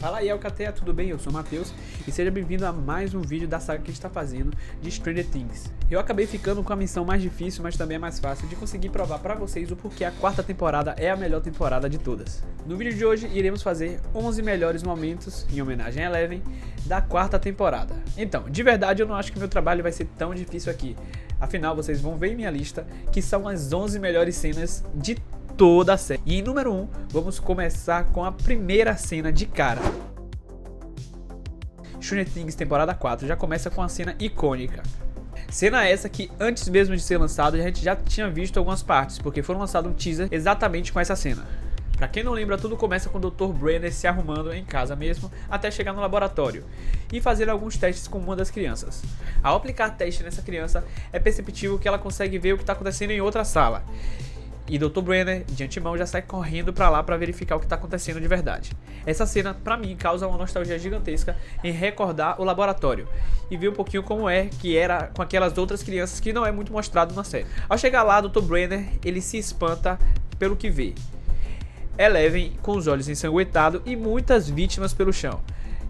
Fala aí, Alcateia, tudo bem? Eu sou o Matheus e seja bem-vindo a mais um vídeo da saga que a gente está fazendo de Stranger Things. Eu acabei ficando com a missão mais difícil, mas também é mais fácil de conseguir provar para vocês o porquê a quarta temporada é a melhor temporada de todas. No vídeo de hoje iremos fazer 11 melhores momentos, em homenagem a Eleven, da quarta temporada. Então, de verdade eu não acho que meu trabalho vai ser tão difícil aqui. Afinal, vocês vão ver em minha lista que são as 11 melhores cenas de toda a série. E em número 1, vamos começar com a primeira cena de cara. Stranger Things temporada 4 já começa com a cena icônica. Cena essa que antes mesmo de ser lançado a gente já tinha visto algumas partes, porque foram lançados um teaser exatamente com essa cena. Pra quem não lembra, tudo começa com o Dr. Brenner se arrumando em casa mesmo, até chegar no laboratório e fazer alguns testes com uma das crianças. Ao aplicar teste nessa criança, é perceptível que ela consegue ver o que está acontecendo em outra sala. E Dr. Brenner, de antemão, já sai correndo pra lá pra verificar o que tá acontecendo de verdade. Essa cena, pra mim, causa uma nostalgia gigantesca em recordar o laboratório e ver um pouquinho como é que era com aquelas outras crianças que não é muito mostrado na série. Ao chegar lá, Dr. Brenner, ele se espanta pelo que vê. Eleven com os olhos ensanguentados e muitas vítimas pelo chão.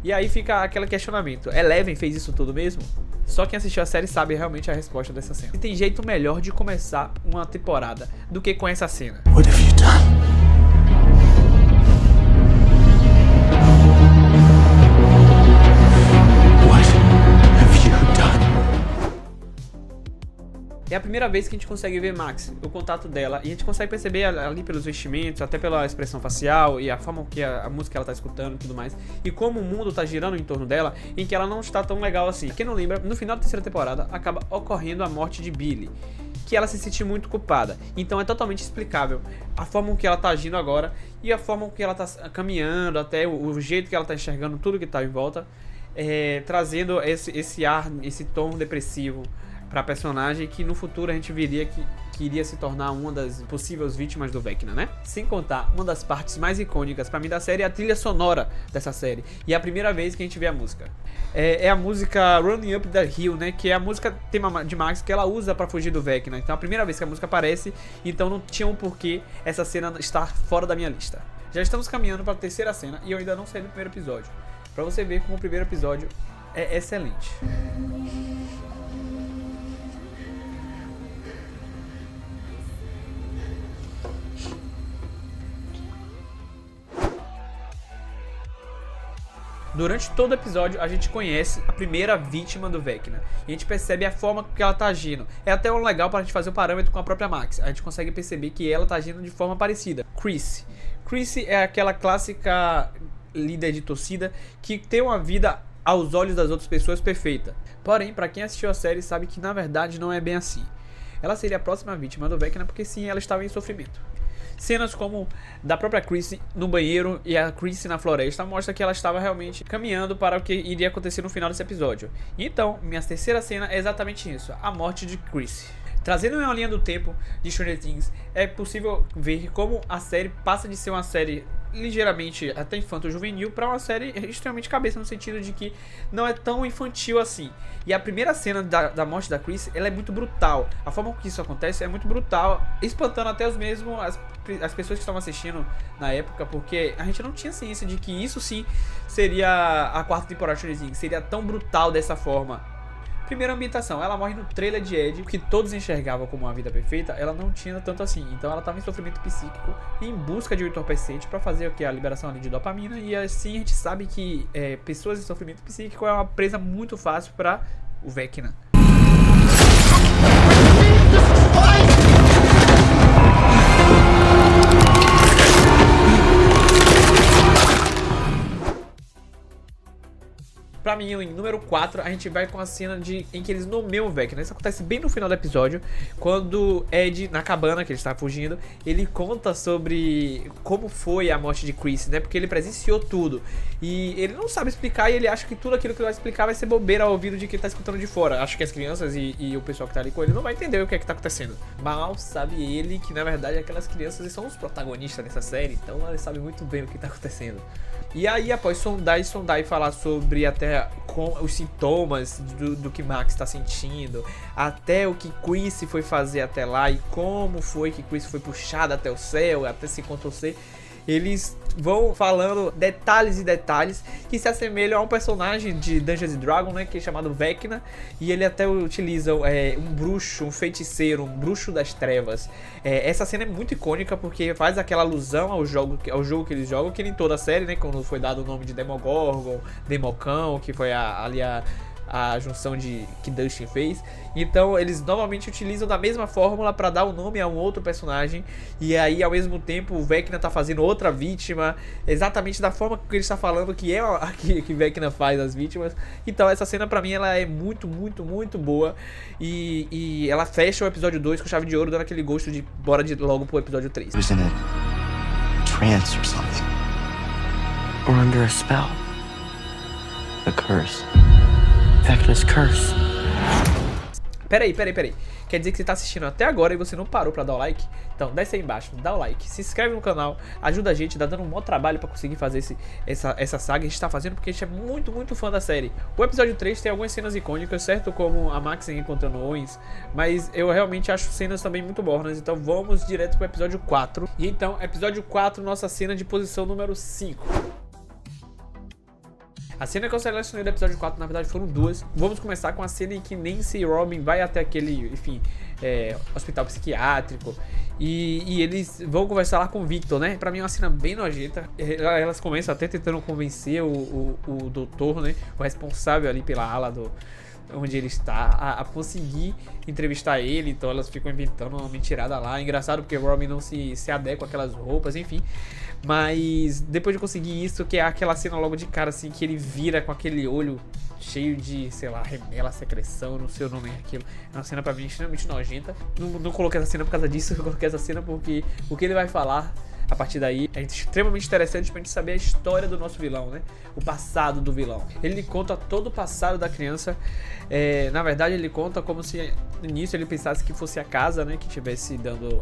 E aí fica aquele questionamento, Eleven fez isso tudo mesmo? Só quem assistiu a série sabe realmente a resposta dessa cena. E tem jeito melhor de começar uma temporada do que com essa cena. What have you done? What have you done? É a primeira vez que a gente consegue ver Max, o contato dela, e a gente consegue perceber ali pelos vestimentos, até pela expressão facial e a forma que a música ela tá escutando e tudo mais, e como o mundo tá girando em torno dela, em que ela não está tão legal assim. Quem não lembra, no final da terceira temporada acaba ocorrendo a morte de Billy, que ela se sente muito culpada, então é totalmente explicável a forma que ela tá agindo agora e a forma que ela tá caminhando, até o jeito que ela tá enxergando tudo que tá em volta, trazendo esse ar, esse tom depressivo pra personagem que no futuro a gente viria que iria se tornar uma das possíveis vítimas do Vecna, né? Sem contar, uma das partes mais icônicas pra mim da série é a trilha sonora dessa série. E é a primeira vez que a gente vê a música. É a música Running Up the Hill, né? Que é a música tema de Max que ela usa pra fugir do Vecna. Então é a primeira vez que a música aparece, então não tinha um porquê essa cena estar fora da minha lista. Já estamos caminhando pra terceira cena e eu ainda não saí do primeiro episódio. Pra você ver como o primeiro episódio é excelente. Durante todo o episódio a gente conhece a primeira vítima do Vecna e a gente percebe a forma que ela tá agindo. É até um legal para a gente fazer o parâmetro com a própria Max. A gente consegue perceber que ela tá agindo de forma parecida. Chrissy. Chrissy é aquela clássica líder de torcida que tem uma vida aos olhos das outras pessoas perfeita. Porém, para quem assistiu a série sabe que na verdade não é bem assim. Ela seria a próxima vítima do Vecna porque sim, ela estava em sofrimento. Cenas como da própria Chrissy no banheiro e a Chrissy na floresta mostra que ela estava realmente caminhando para o que iria acontecer no final desse episódio. Então, minha terceira cena é exatamente isso, a morte de Chrissy. Trazendo uma linha do tempo de Stranger Things, é possível ver como a série passa de ser uma série ligeiramente até infanto-juvenil para uma série extremamente cabeça, no sentido de que não é tão infantil assim. E a primeira cena da morte da Chris, ela é muito brutal. A forma que isso acontece é muito brutal, espantando até os mesmos as pessoas que estavam assistindo na época, porque a gente não tinha ciência de que isso sim seria a quarta temporada de Stranger Things, seria tão brutal dessa forma. Primeira ambientação, ela morre no trailer de Ed, que todos enxergavam como uma vida perfeita, ela não tinha tanto assim, então ela estava em sofrimento psíquico em busca de um entorpecente para fazer o que? A liberação ali de dopamina, e assim a gente sabe que pessoas em sofrimento psíquico é uma presa muito fácil para o Vecna. Pra mim, em número 4, a gente vai com a cena em que eles nomeiam o Vecna. Isso acontece bem no final do episódio, quando Ed, na cabana que ele está fugindo, ele conta sobre como foi a morte de Chris, né? Porque ele presenciou tudo. E ele não sabe explicar e ele acha que tudo aquilo que ele vai explicar vai ser bobeira ao ouvido de quem tá escutando de fora. Acho que as crianças e o pessoal que tá ali com ele não vai entender o que é que tá acontecendo. Mal sabe ele que, na verdade, aquelas crianças são os protagonistas dessa série, então eles sabem muito bem o que tá acontecendo. E aí, após sondar e falar sobre até com os sintomas do que Max está sentindo, até o que Chrissy foi fazer até lá e como foi que Chrissy foi puxada até o céu, até se contorcer, eles vão falando detalhes e detalhes que se assemelham a um personagem de Dungeons & Dragons, né, que é chamado Vecna, e ele até utiliza um bruxo, um feiticeiro, um bruxo das trevas. Essa cena é muito icônica porque faz aquela alusão ao jogo que eles jogam, que nem toda a série, né, quando foi dado o nome de Demogorgon, Democão, que foi a junção que Dustin fez. Então eles novamente utilizam da mesma fórmula para dar o nome a um outro personagem, e aí ao mesmo tempo o Vecna tá fazendo outra vítima, exatamente da forma que ele está falando que é a que Vecna faz as vítimas. Então essa cena pra mim ela é muito, muito, muito boa, e ela fecha o episódio 2 com chave de ouro, dando aquele gosto de bora logo pro episódio 3. He was in a trance or something. Or under a spell. A curse. Vecna's curse. Peraí. Quer dizer que você tá assistindo até agora e você não parou pra dar o like? Então desce aí embaixo, dá o like, se inscreve no canal, ajuda a gente, tá dando um bom trabalho pra conseguir fazer essa saga. A gente tá fazendo porque a gente é muito, muito fã da série. O episódio 3 tem algumas cenas icônicas, certo? Como a Max encontrando Owens, mas eu realmente acho cenas também muito mornas. Então vamos direto pro episódio 4. E então, episódio 4, nossa cena de posição número 5. A cena que eu selecionei do episódio 4, na verdade, foram duas. Vamos começar com a cena em que Nancy e Robin vai até aquele, enfim, hospital psiquiátrico. E eles vão conversar lá com o Victor, né? Pra mim é uma cena bem nojenta. Elas começam até tentando convencer o doutor, né? O responsável ali pela ala onde ele está, a conseguir entrevistar ele. Então elas ficam inventando uma mentirada lá. Engraçado porque Robin não se adequa àquelas roupas, enfim. Mas depois de conseguir isso, que é aquela cena logo de cara, assim, que ele vira com aquele olho cheio de, sei lá, remela, secreção, não sei o nome daquilo. É uma cena pra mim extremamente nojenta. Não coloquei essa cena por causa disso, eu coloquei essa cena porque o que ele vai falar a partir daí é extremamente interessante pra gente saber a história do nosso vilão, né? O passado do vilão. Ele conta todo o passado da criança. Na verdade, ele conta como se no início ele pensasse que fosse a casa, né? Que estivesse dando,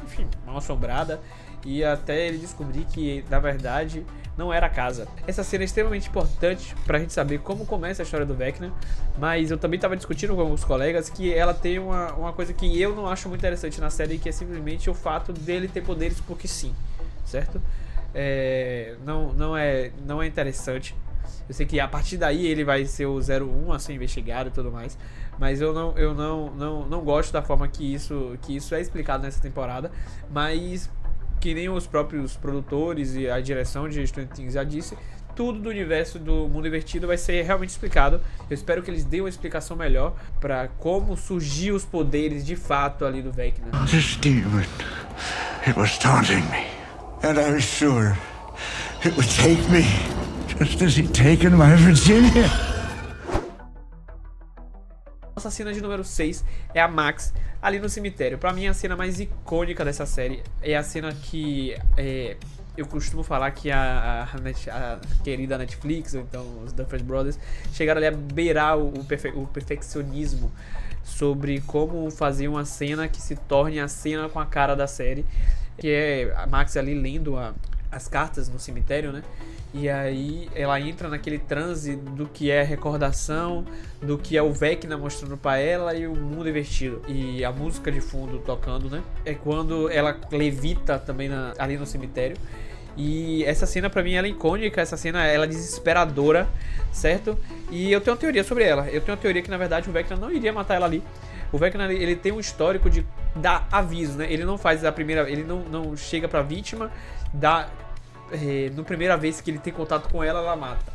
enfim, mal assombrada. E até ele descobrir que, na verdade, não era a casa. Essa cena é extremamente importante pra gente saber como começa a história do Vecna. Mas eu também tava discutindo com alguns colegas que ela tem uma coisa que eu não acho muito interessante na série, que é simplesmente o fato dele ter poderes porque sim, certo? Não é interessante. Eu sei que a partir daí ele vai ser o 01 a ser investigado e tudo mais, mas eu não gosto da forma que isso é explicado nessa temporada. Mas que nem os próprios produtores e a direção de Stranger Things já disse, tudo do universo do Mundo Invertido vai ser realmente explicado. Eu espero que eles dêem uma explicação melhor pra como surgiu os poderes de fato ali do Vecna. This demon, it was taunting me, and I was sure it would take me, just as he'd taken my Virginia. Nossa cena de número 6 é a Max ali no cemitério. Pra mim a cena mais icônica dessa série é a cena que eu costumo falar que a querida Netflix, ou então os Duffer Brothers, chegaram ali a beirar o perfeccionismo sobre como fazer uma cena que se torne a cena com a cara da série, que é a Max ali lendo as cartas no cemitério, né? E aí ela entra naquele transe do que é recordação, do que é o Vecna mostrando pra ela e o mundo invertido. E a música de fundo tocando, né? É quando ela levita também ali no cemitério. E essa cena pra mim ela é icônica, essa cena ela é desesperadora, certo? E eu tenho uma teoria sobre ela. Eu tenho uma teoria que na verdade o Vecna não iria matar ela ali. O Vecna ele tem um histórico de dar aviso, né? Ele não faz a primeira, ele não chega pra vítima, no primeira vez que ele tem contato com ela, ela mata.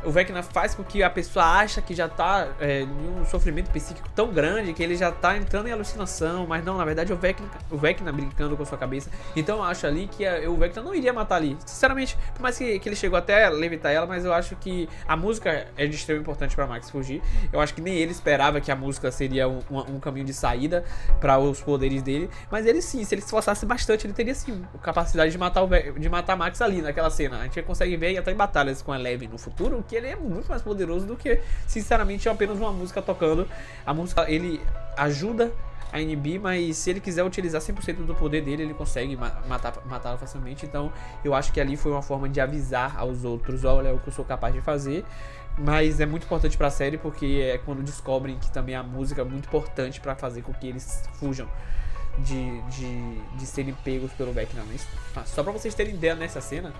O Vecna faz com que a pessoa acha que já tá em um sofrimento psíquico tão grande que ele já tá entrando em alucinação, mas não, na verdade é o Vecna brincando com a sua cabeça. Então eu acho ali que o Vecna não iria matar ali. Sinceramente, por mais que ele chegou até a levitar ela, mas eu acho que a música é de extremo importante pra Max fugir. Eu acho que nem ele esperava que a música seria um caminho de saída para os poderes dele, mas ele sim, se ele se esforçasse bastante, ele teria sim a capacidade de matar Max ali naquela cena. A gente consegue ver até em batalhas com a Eleven no futuro que ele é muito mais poderoso do que, sinceramente, apenas uma música tocando. A música, ele ajuda a inibir, mas se ele quiser utilizar 100% do poder dele, ele consegue matá-la facilmente. Então, eu acho que ali foi uma forma de avisar aos outros, olha o que eu sou capaz de fazer. Mas é muito importante pra série, porque é quando descobrem que também a música é muito importante pra fazer com que eles fujam, de serem pegos pelo Vecna. Só pra vocês terem ideia, nessa cena,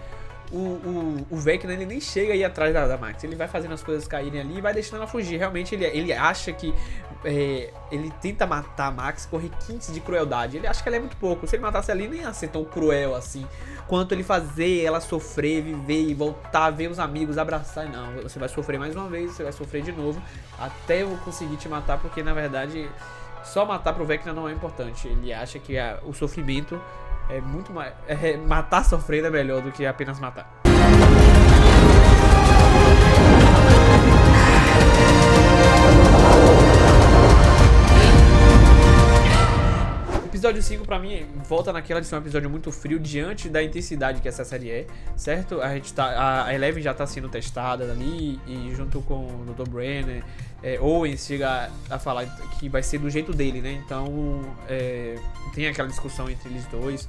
o Vecna, ele nem chega aí atrás da Max. Ele vai fazendo as coisas caírem ali e vai deixando ela fugir. Realmente ele acha que ele tenta matar a Max com requintes de crueldade. Ele acha que ela é muito pouco. Se ele matasse ali, nem ia ser tão cruel assim quanto ele fazer ela sofrer, viver e voltar, ver os amigos, abraçar. Não, você vai sofrer mais uma vez, você vai sofrer de novo até eu conseguir te matar, porque na verdade só matar pro Vecna não é importante. Ele acha que o sofrimento é muito mais. Matar sofrendo é melhor do que apenas matar. Episódio 5 pra mim volta naquela de ser um episódio muito frio diante da intensidade que essa série é, certo? A Eleven já tá sendo testada ali e junto com o Dr. Brenner, Owen chega a falar que vai ser do jeito dele, né? Então tem aquela discussão entre eles dois,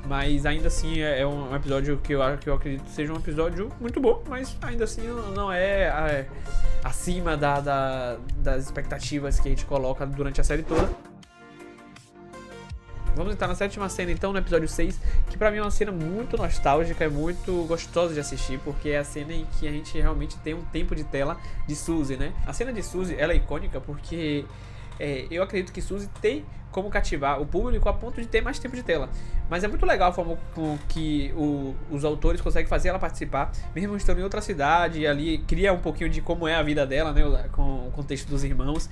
mas ainda assim é um episódio que eu acredito seja um episódio muito bom, mas ainda assim não é acima das expectativas que a gente coloca durante a série toda. Vamos entrar na sétima cena então, no episódio 6, que pra mim é uma cena muito nostálgica, é muito gostosa de assistir, porque é a cena em que a gente realmente tem um tempo de tela de Suzy, né? A cena de Suzy, ela é icônica porque eu acredito que Suzy tem como cativar o público a ponto de ter mais tempo de tela. Mas é muito legal a forma com que os autores conseguem fazer ela participar, mesmo estando em outra cidade, e ali cria um pouquinho de como é a vida dela, né? Com o contexto dos irmãos.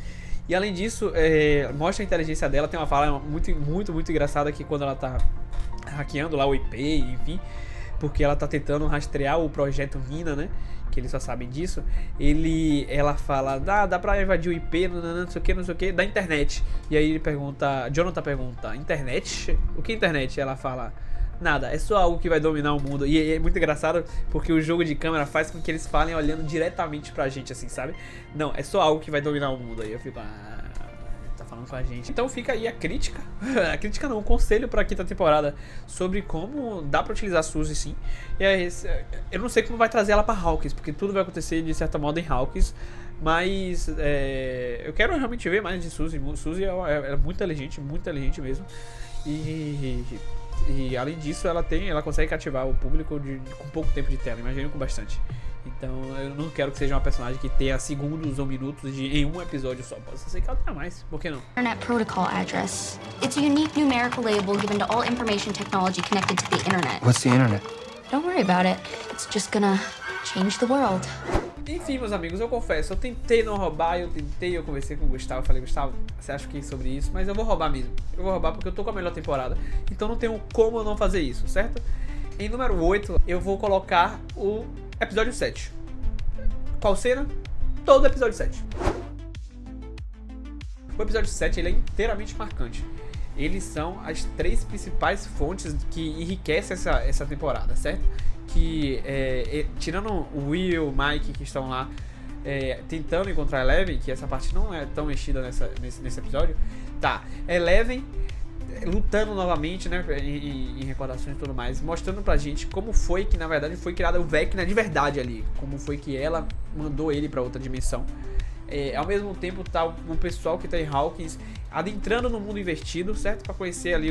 E além disso, mostra a inteligência dela. Tem uma fala muito, muito, muito engraçada que quando ela tá hackeando lá o IP, enfim, porque ela tá tentando rastrear o projeto Mina, né? Que eles só sabem disso. Ela fala, dá pra invadir o IP, não sei o que, da internet. E aí Jonathan pergunta, internet? O que é internet? Ela fala, nada, é só algo que vai dominar o mundo. E é muito engraçado porque o jogo de câmera faz com que eles falem olhando diretamente pra gente, assim, sabe? Não, é só algo que vai dominar o mundo. Aí eu fico, tá falando com a gente. Então fica aí a crítica, a crítica não, o conselho pra quinta temporada sobre como dá pra utilizar a Suzy, sim. E eu não sei como vai trazer ela pra Hawkins, porque tudo vai acontecer de certa modo em Hawkins. Mas eu quero realmente ver mais de Suzy. Suzy é muito inteligente mesmo. E além disso, ela consegue cativar o público com pouco tempo de tela, imagino com bastante. Então eu não quero que seja uma personagem que tenha segundos ou minutos em um episódio só. Pode ser que ela tenha mais, por que não? Internet Protocol Address. It's a unique numerical label given to all information technology connected to the internet. What's the internet? Don't worry about it. It's just gonna change the world. Enfim, meus amigos, eu confesso, eu tentei não roubar, eu conversei com o Gustavo, falei, Gustavo, você acha que é sobre isso? Mas eu vou roubar mesmo. Eu vou roubar porque eu tô com a melhor temporada, então não tenho como eu não fazer isso, certo? Em número 8, eu vou colocar o episódio 7. Qual cena? Todo o episódio 7. O episódio 7, ele é inteiramente marcante. Eles são as 3 principais fontes que enriquecem essa temporada, certo? Que, tirando o Will, o Mike, que estão lá tentando encontrar a Eleven, que essa parte não é tão mexida nesse episódio, tá, Eleven lutando novamente, né, em recordações e tudo mais, mostrando pra gente como foi que, na verdade, foi criada o Vecna de verdade ali, como foi que ela mandou ele pra outra dimensão. Ao mesmo tempo tá o pessoal que tá em Hawkins adentrando no mundo invertido, certo? Pra conhecer ali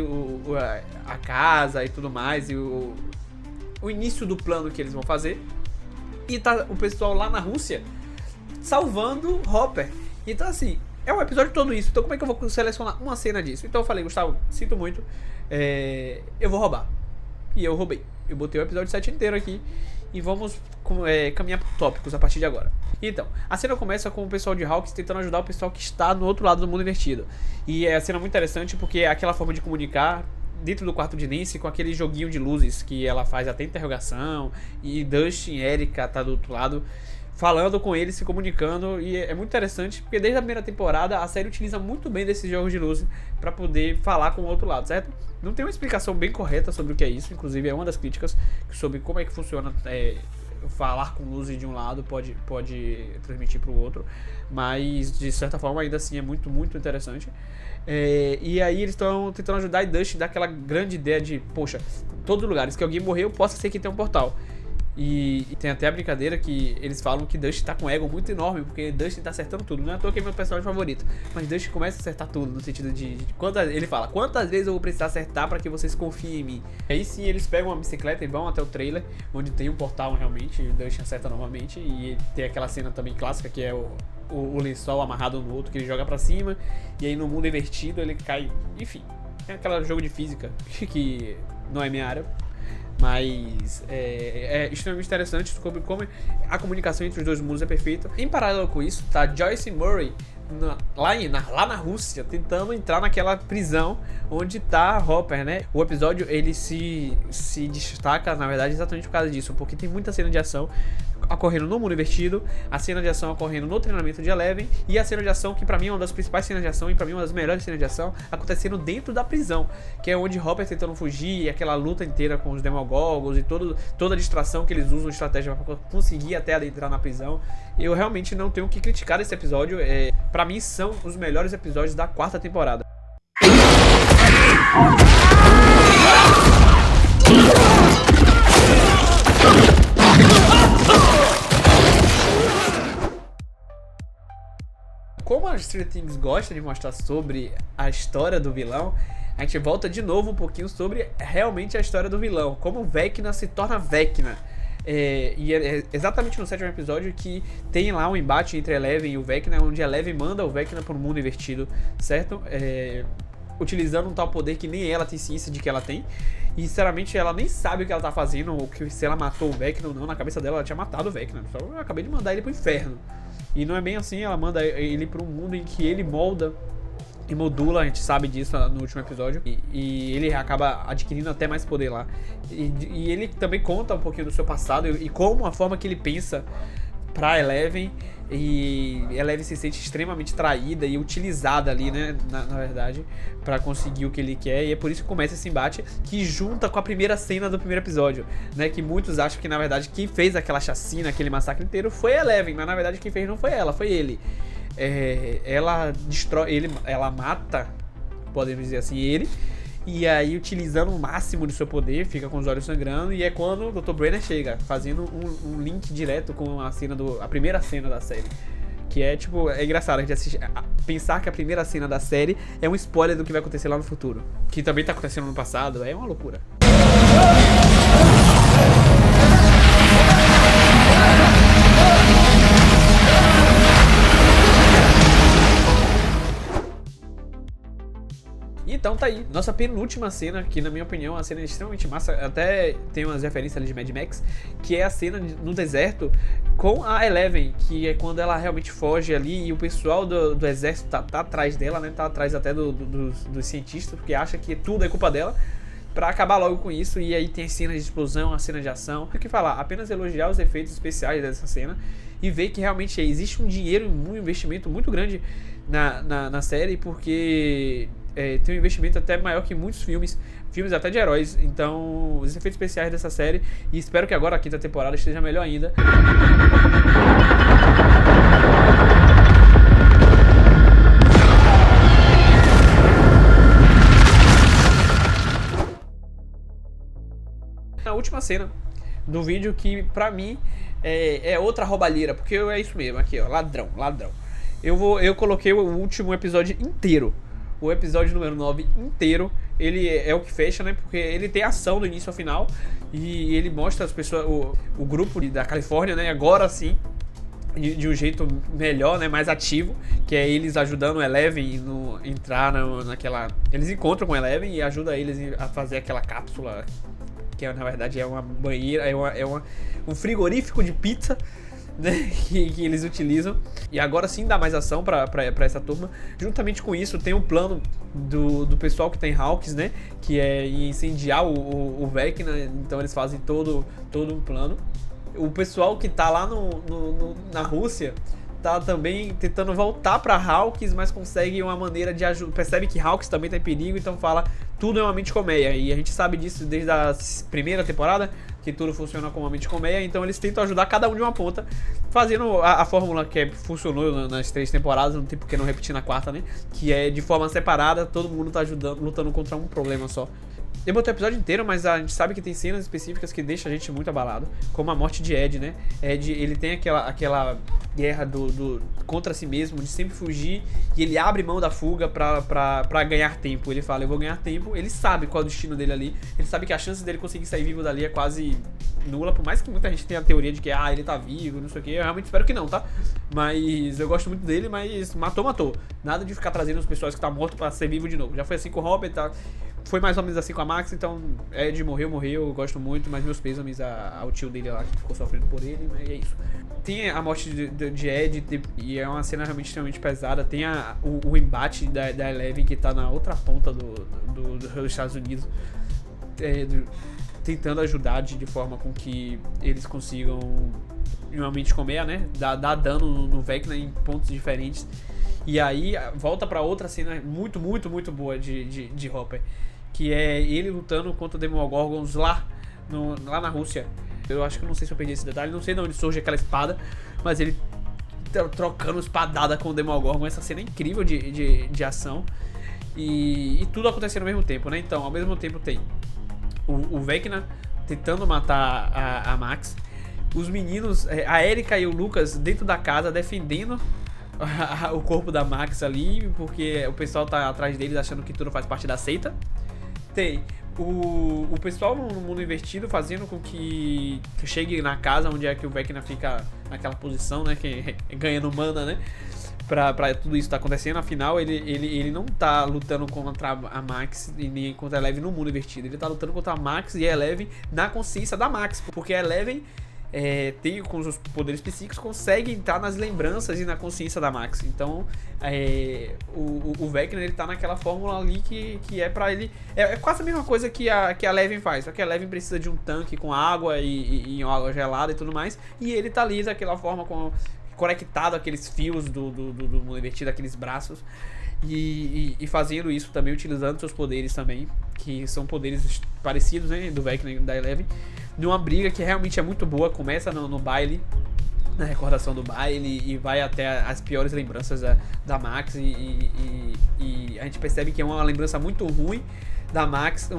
a casa e tudo mais, e o início do plano que eles vão fazer. E tá o pessoal lá na Rússia salvando Hopper. Então assim, é um episódio todo isso. Então como é que eu vou selecionar uma cena disso? Então eu falei, Gustavo, sinto muito, eu vou roubar. E eu roubei. Eu botei o episódio 7 inteiro aqui. E vamos caminhar por tópicos a partir de agora. Então, a cena começa com o pessoal de Hawkins tentando ajudar o pessoal que está no outro lado do mundo invertido. E é a cena muito interessante porque é aquela forma de comunicar dentro do quarto de Nancy, com aquele joguinho de luzes que ela faz até interrogação, e Dustin e Erika tá do outro lado falando com eles, se comunicando, e é muito interessante porque desde a primeira temporada a série utiliza muito bem desses jogos de luzes para poder falar com o outro lado, certo? Não tem uma explicação bem correta sobre o que é isso, inclusive é uma das críticas sobre como é que funciona falar com luzes de um lado pode transmitir para o outro, mas de certa forma ainda assim é muito, muito interessante. E aí eles estão tentando ajudar e Dustin dá aquela grande ideia de, poxa, todos os lugares que alguém morreu, possa ser que tenha um portal. E tem até a brincadeira que eles falam que Dustin tá com um ego muito enorme, porque Dustin tá acertando tudo. Não é à toa que é meu personagem favorito, mas Dustin começa a acertar tudo, no sentido de ele fala, quantas vezes eu vou precisar acertar pra que vocês confiem em mim? Aí sim eles pegam uma bicicleta e vão até o trailer, onde tem um portal realmente, e o Dustin acerta novamente, e tem aquela cena também clássica que é o lençol amarrado no outro, que ele joga pra cima, e aí no mundo invertido ele cai, enfim, é aquele jogo de física que não é minha área. Mas é extremamente interessante sobre como a comunicação entre os dois mundos é perfeita. Em paralelo com isso, tá Joyce e Murray lá na Rússia, tentando entrar naquela prisão onde tá Hopper, né? O episódio ele se destaca, na verdade, exatamente por causa disso, porque tem muita cena de ação ocorrendo no mundo invertido, a cena de ação ocorrendo no treinamento de Eleven, e a cena de ação, que pra mim é uma das principais cenas de ação, e pra mim é uma das melhores cenas de ação, acontecendo dentro da prisão, que é onde Hopper tentando fugir, e aquela luta inteira com os Demogorgons, e toda a distração que eles usam, estratégia pra conseguir até adentrar na prisão. Eu realmente não tenho o que criticar desse episódio, pra mim são os melhores episódios da 4ª temporada. Como a Stranger Things gosta de mostrar sobre a história do vilão, a gente volta de novo um pouquinho sobre realmente a história do vilão, como Vecna se torna Vecna. E é exatamente no 7º episódio que tem lá um embate entre Eleven e o Vecna, onde Eleven manda o Vecna para o mundo invertido, certo? Utilizando um tal poder que nem ela tem ciência de que ela tem. E sinceramente ela nem sabe o que ela tá fazendo, ou que se ela matou o Vecna ou não. Na cabeça dela ela tinha matado o Vecna, só eu acabei de mandar ele pro inferno. E não é bem assim, ela manda ele para um mundo em que ele molda e modula, a gente sabe disso no último episódio, e ele acaba adquirindo até mais poder lá. E ele também conta um pouquinho do seu passado e como a forma que ele pensa pra Eleven, e Eleven se sente extremamente traída e utilizada ali, né, na verdade, pra conseguir o que ele quer, e é por isso que começa esse embate, que junta com a primeira cena do primeiro episódio, né, que muitos acham que na verdade quem fez aquela chacina, aquele massacre inteiro foi Eleven, mas na verdade quem fez não foi ela, foi ele. Ela destrói ele, ela mata, podemos dizer assim, ele, e aí utilizando o máximo de seu poder, fica com os olhos sangrando, e é quando o Dr. Brenner chega, fazendo um link direto com a primeira cena da série. Que é tipo, é engraçado a gente assistir, pensar que a primeira cena da série é um spoiler do que vai acontecer lá no futuro, que também tá acontecendo no passado, é uma loucura. Então tá aí, nossa penúltima cena, que na minha opinião é uma cena extremamente massa, até tem umas referências ali de Mad Max, que é a cena no deserto com a Eleven, que é quando ela realmente foge ali e o pessoal do exército tá atrás dela, né, tá atrás até dos cientistas, porque acha que tudo é culpa dela, pra acabar logo com isso. E aí tem as cenas de explosão, a cena de ação. O que falar? Apenas elogiar os efeitos especiais dessa cena e ver que realmente existe um dinheiro, um investimento muito grande na série, porque tem um investimento até maior que muitos filmes até de heróis. Então, os efeitos especiais dessa série, e espero que agora a 5ª temporada esteja melhor ainda. Na última cena do vídeo, que pra mim é outra roubalheira, porque é isso mesmo, aqui ó, ladrão. Eu coloquei o último episódio inteiro, o episódio número 9 inteiro, ele é o que fecha, né, porque ele tem ação do início ao final, e ele mostra as pessoas, o grupo da Califórnia, né, agora sim, de um jeito melhor, né, mais ativo, que é eles ajudando o Eleven entrar naquela... Eles encontram com o Eleven e ajudam eles a fazer aquela cápsula, que na verdade é uma banheira, um frigorífico de pizza, né, que eles utilizam. E agora sim dá mais ação pra essa turma. Juntamente com isso tem um plano do pessoal que tem Hawks, né, que é incendiar o Vecna. Então eles fazem todo um plano. O pessoal que tá lá na Rússia tá também tentando voltar pra Hawks, mas consegue uma maneira de ajudar. Percebe que Hawks também tá em perigo, então fala, tudo é uma mente colmeia. E a gente sabe disso desde a primeira temporada, que tudo funciona como uma mente colmeia. Então eles tentam ajudar cada um de uma ponta, fazendo a fórmula que funcionou nas 3 temporadas, não tem por que não repetir na 4ª, né? Que é de forma separada, todo mundo tá ajudando, lutando contra um problema só. Eu botei o episódio inteiro, mas a gente sabe que tem cenas específicas que deixam a gente muito abalado, como a morte de Ed, né? Ed, ele tem aquela guerra contra si mesmo, de sempre fugir, e ele abre mão da fuga pra ganhar tempo. Ele fala, eu vou ganhar tempo. Ele sabe qual é o destino dele ali, ele sabe que a chance dele conseguir sair vivo dali é quase nula, por mais que muita gente tenha a teoria de que, ele tá vivo, não sei o que, eu realmente espero que não, tá? Mas eu gosto muito dele, mas matou. Nada de ficar trazendo os pessoas que tá morto pra ser vivo de novo. Já foi assim com o Robert, tá? Foi mais ou menos assim com a Max, então Ed morreu, eu gosto muito, mas meus pêsames ao tio dele lá que ficou sofrendo por ele, e é isso. Tem a morte de Ed, e é uma cena realmente extremamente pesada. Tem o embate da Eleven, que tá na outra ponta dos Estados Unidos, tentando ajudar de forma com que eles consigam realmente comer, né? Dar dano no Vecna em pontos diferentes. E aí volta pra outra cena muito boa de Hopper, que é ele lutando contra Demogorgons lá na Rússia. Eu acho que não sei se eu perdi esse detalhe, não sei de onde surge aquela espada, mas ele trocando espadada com o Demogorgon. Essa cena é incrível de ação, e tudo acontecendo ao mesmo tempo, né? Então, ao mesmo tempo tem o Vecna tentando matar a Max, os meninos, a Erika e o Lucas dentro da casa defendendo o corpo da Max ali, porque o pessoal tá atrás deles achando que tudo faz parte da seita. Tem o pessoal no mundo invertido fazendo com que chegue na casa onde é que o Vecna fica naquela posição, né, que ganhando mana, né, pra tudo isso tá acontecendo. Afinal, ele não tá lutando contra a Max e nem contra a Eleven no mundo invertido, ele tá lutando contra a Max e a Eleven na consciência da Max, porque a Eleven tem, com os poderes psíquicos, consegue entrar nas lembranças e na consciência da Max. Então o Vecna, ele tá naquela fórmula ali que é pra ele, é quase a mesma coisa que a Eleven faz, só que a Eleven precisa de um tanque com água e água gelada e tudo mais, e ele tá ali daquela forma, conectado àqueles fios do mundo invertido, aqueles braços, e fazendo isso também, utilizando seus poderes também, que são poderes parecidos, né, do Vecna e da Eleven, numa briga que realmente é muito boa. Começa no baile, na recordação do baile, e vai até as piores lembranças da Max, e a gente percebe que é uma lembrança muito ruim da Max,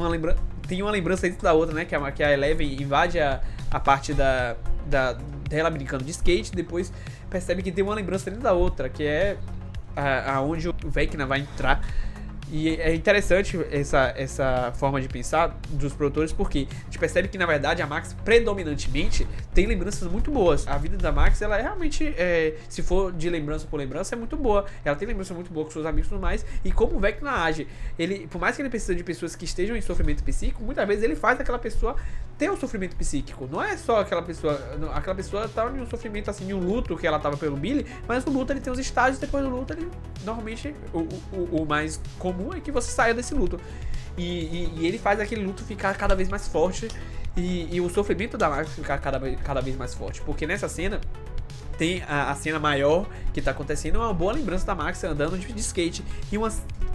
tem uma lembrança dentro da outra, né, que a Eleven invade a parte dela brincando de skate, depois percebe que tem uma lembrança dentro da outra, que é aonde o Vecna vai entrar. E é interessante essa forma de pensar dos produtores, porque a gente percebe que, na verdade, a Max predominantemente tem lembranças muito boas. A vida da Max, ela é realmente, se for de lembrança por lembrança, é muito boa. Ela tem lembrança muito boa com seus amigos e tudo mais. E como o Vecna age, por mais que ele precise de pessoas que estejam em sofrimento psíquico, muitas vezes ele faz aquela pessoa ter um sofrimento psíquico. Não é só aquela pessoa tá em um sofrimento, assim, em um luto que ela tava pelo Billy, mas no luto ele tem os estágios, depois do luto ele, normalmente, o mais comum é que você saia desse luto. E ele faz aquele luto ficar cada vez mais forte, e o sofrimento da Max ficar cada vez mais forte. Porque nessa cena tem a cena maior que tá acontecendo, é uma boa lembrança da Max andando de skate. E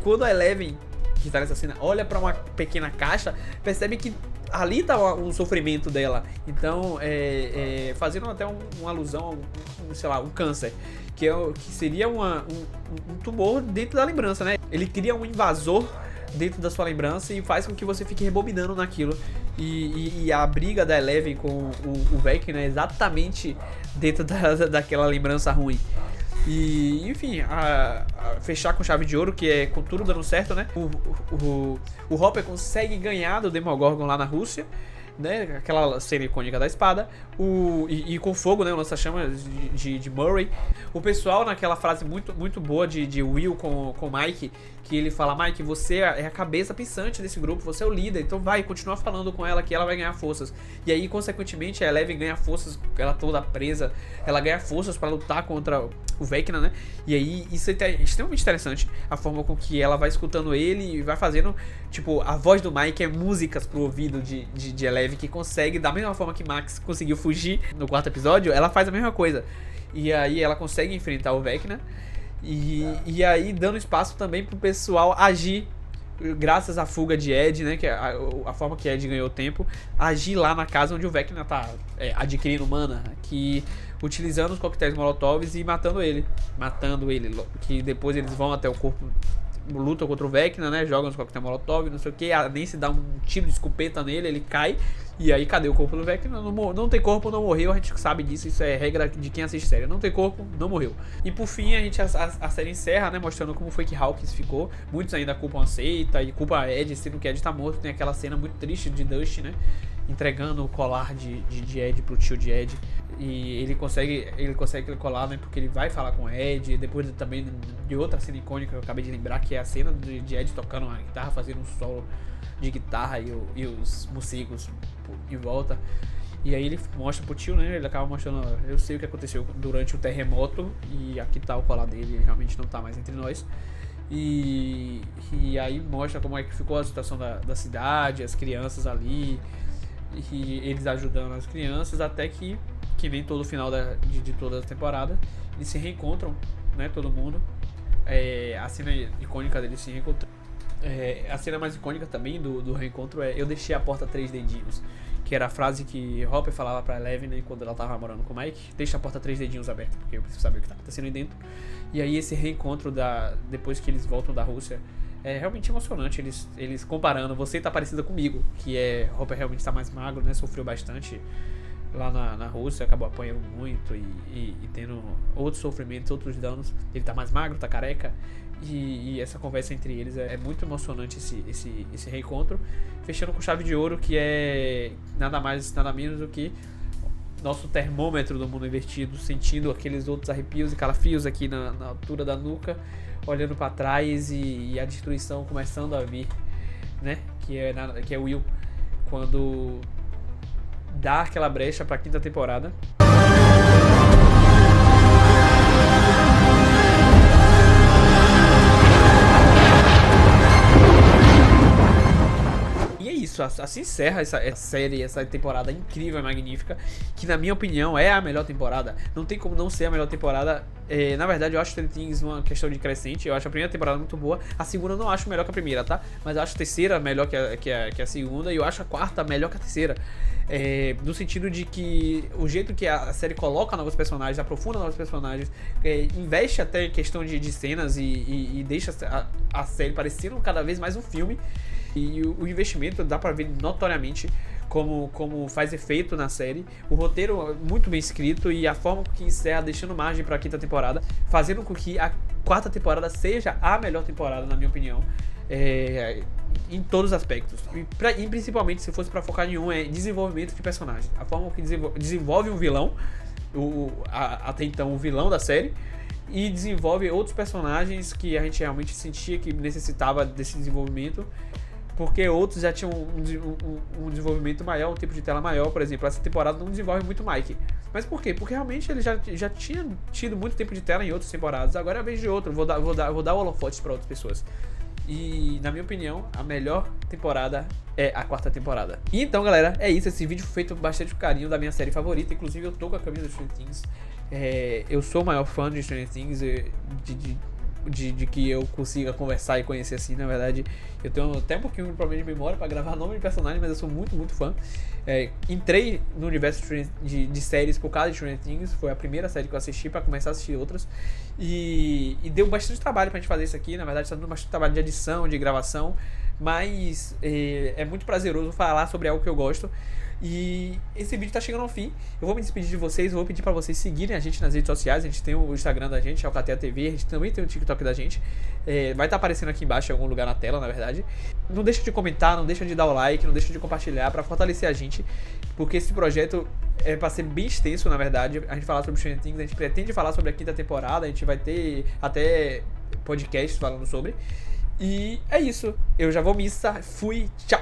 quando a Eleven, que tá nessa cena, olha pra uma pequena caixa, percebe que ali tá um sofrimento dela. Então, fazendo até uma alusão a sei lá, um câncer, que seria um tumor dentro da lembrança, né? Ele cria um invasor dentro da sua lembrança e faz com que você fique rebobinando naquilo. E a briga da Eleven com o Vecna é exatamente dentro daquela lembrança ruim. E, enfim, fechar com chave de ouro, que é com tudo dando certo, né? O Hopper consegue ganhar do Demogorgon lá na Rússia, né? Aquela cena icônica da espada. E com fogo, né? O lança-chamas de Murray. O pessoal, naquela frase muito boa de Will com Mike, que ele fala: Mike, você é a cabeça pensante desse grupo, você é o líder, então continua falando com ela que ela vai ganhar forças. E aí, consequentemente, a Eleven ganha forças, ela toda presa, ela ganha forças pra lutar contra o Vecna, né? E aí, isso é extremamente interessante, a forma com que ela vai escutando ele e vai fazendo, tipo, a voz do Mike é músicas pro ouvido de Eleven, que consegue, da mesma forma que Max conseguiu fugir no 4º episódio, ela faz a mesma coisa. E aí ela consegue enfrentar o Vecna, e aí dando espaço também pro pessoal agir, graças à fuga de Ed, né, que é a forma que Ed ganhou tempo, agir lá na casa onde o Vecna tá adquirindo mana, que utilizando os coquetéis molotovs e matando ele, que depois eles vão até o corpo lutam contra o Vecna, né? Jogam os coquetel molotov, não sei o que. A Nancy dá um tiro de escopeta nele, ele cai. E aí, cadê o corpo do Vecna? Não tem corpo, não morreu. A gente sabe disso, isso é regra de quem assiste série. Não tem corpo, não morreu. E por fim, a série encerra, né? Mostrando como foi que Hawkins ficou. Muitos ainda culpam a Seita e culpam a Ed, sendo que Ed tá morto. Tem aquela cena muito triste de Dusty, né? Entregando o colar de Ed pro tio de Ed. E ele consegue aquele colar, né? Porque ele vai falar com Ed. Depois também de outra cena icônica que eu acabei de lembrar, que é a cena de Ed tocando uma guitarra, fazendo um solo de guitarra e os morcegos em volta. E aí ele mostra pro tio, né? Ele acaba mostrando, eu sei o que aconteceu durante o terremoto e aqui tá o colar dele, ele realmente não tá mais entre nós. E aí mostra como é que ficou a situação da cidade, as crianças ali, e eles ajudando as crianças, até que nem todo final de toda a temporada, eles se reencontram, né? Todo mundo. A cena icônica deles se reencontrando. A cena mais icônica também do reencontro é "Eu deixei a porta 3 dedinhos", que era a frase que Hopper falava pra Eleven, né, quando ela tava morando com o Mike: "Deixa a porta 3 dedinhos aberta, porque eu preciso saber o que tá acontecendo aí dentro". E aí esse reencontro depois que eles voltam da Rússia é realmente emocionante, eles comparando, você tá parecida comigo, que Hopper realmente tá mais magro, né, sofreu bastante lá na Rússia, acabou apanhando muito e tendo outros sofrimentos, outros danos. Ele tá mais magro, tá careca. E essa conversa entre eles é muito emocionante, esse reencontro. Fechando com chave de ouro, que é nada mais, nada menos do que nosso termômetro do mundo invertido, sentindo aqueles outros arrepios e calafrios aqui na altura da nuca, olhando pra trás e a destruição começando a vir, né? Que é Will, quando dá aquela brecha pra quinta temporada. E é isso, assim encerra essa série, essa temporada incrível e magnífica, que na minha opinião é a melhor temporada. Não tem como não ser a melhor temporada. Na verdade, eu acho Stranger Things uma questão de crescente. Eu acho a primeira temporada muito boa, a segunda eu não acho melhor que a primeira, tá? Mas eu acho a terceira melhor que a segunda, e eu acho a quarta melhor que a terceira. No sentido de que o jeito que a série coloca novos personagens, aprofunda novos personagens, investe até em questão de cenas e deixa a série parecendo cada vez mais um filme. E o investimento dá pra ver notoriamente como faz efeito na série. O roteiro muito bem escrito e a forma que encerra, deixando margem pra quinta temporada, fazendo com que a quarta temporada seja a melhor temporada, na minha opinião, em todos os aspectos. E principalmente, se fosse pra focar em desenvolvimento de personagem. A forma que desenvolve um vilão, até então o vilão da série, e desenvolve outros personagens que a gente realmente sentia que necessitava desse desenvolvimento, porque outros já tinham um desenvolvimento maior, um tempo de tela maior. Por exemplo, essa temporada não desenvolve muito Mike. Mas por quê? Porque realmente ele já tinha tido muito tempo de tela em outras temporadas. Agora é a vez de outro, vou dar holofotes para outras pessoas. E, na minha opinião, a melhor temporada é a quarta temporada. E então, galera, é isso. Esse vídeo foi feito com bastante carinho da minha série favorita. Inclusive, eu tô com a camisa de Stranger Things. Eu sou o maior fã de Stranger Things, de que eu consiga conversar e conhecer assim. Na verdade, eu tenho até um pouquinho de problema de memória pra gravar nome de personagem, mas eu sou muito, muito fã. Entrei no universo de séries por causa de Stranger Things. Foi a primeira série que eu assisti pra começar a assistir outras. E deu bastante trabalho pra gente fazer isso aqui. Na verdade, tá dando bastante trabalho de edição, de gravação. Mas é muito prazeroso falar sobre algo que eu gosto. E esse vídeo tá chegando ao fim. Eu vou me despedir de vocês, vou pedir pra vocês seguirem a gente nas redes sociais. A gente tem o Instagram da gente, Alcateia TV. A gente também tem o TikTok da gente. Vai estar aparecendo aqui embaixo em algum lugar na tela, na verdade. Não deixa de comentar, não deixa de dar o like, não deixa de compartilhar pra fortalecer a gente, porque esse projeto é pra ser bem extenso, na verdade. A gente falar sobre Stranger Things, a gente pretende falar sobre a quinta temporada. A gente vai ter até podcasts falando sobre. E é isso. Eu já vou missa. Fui. Tchau.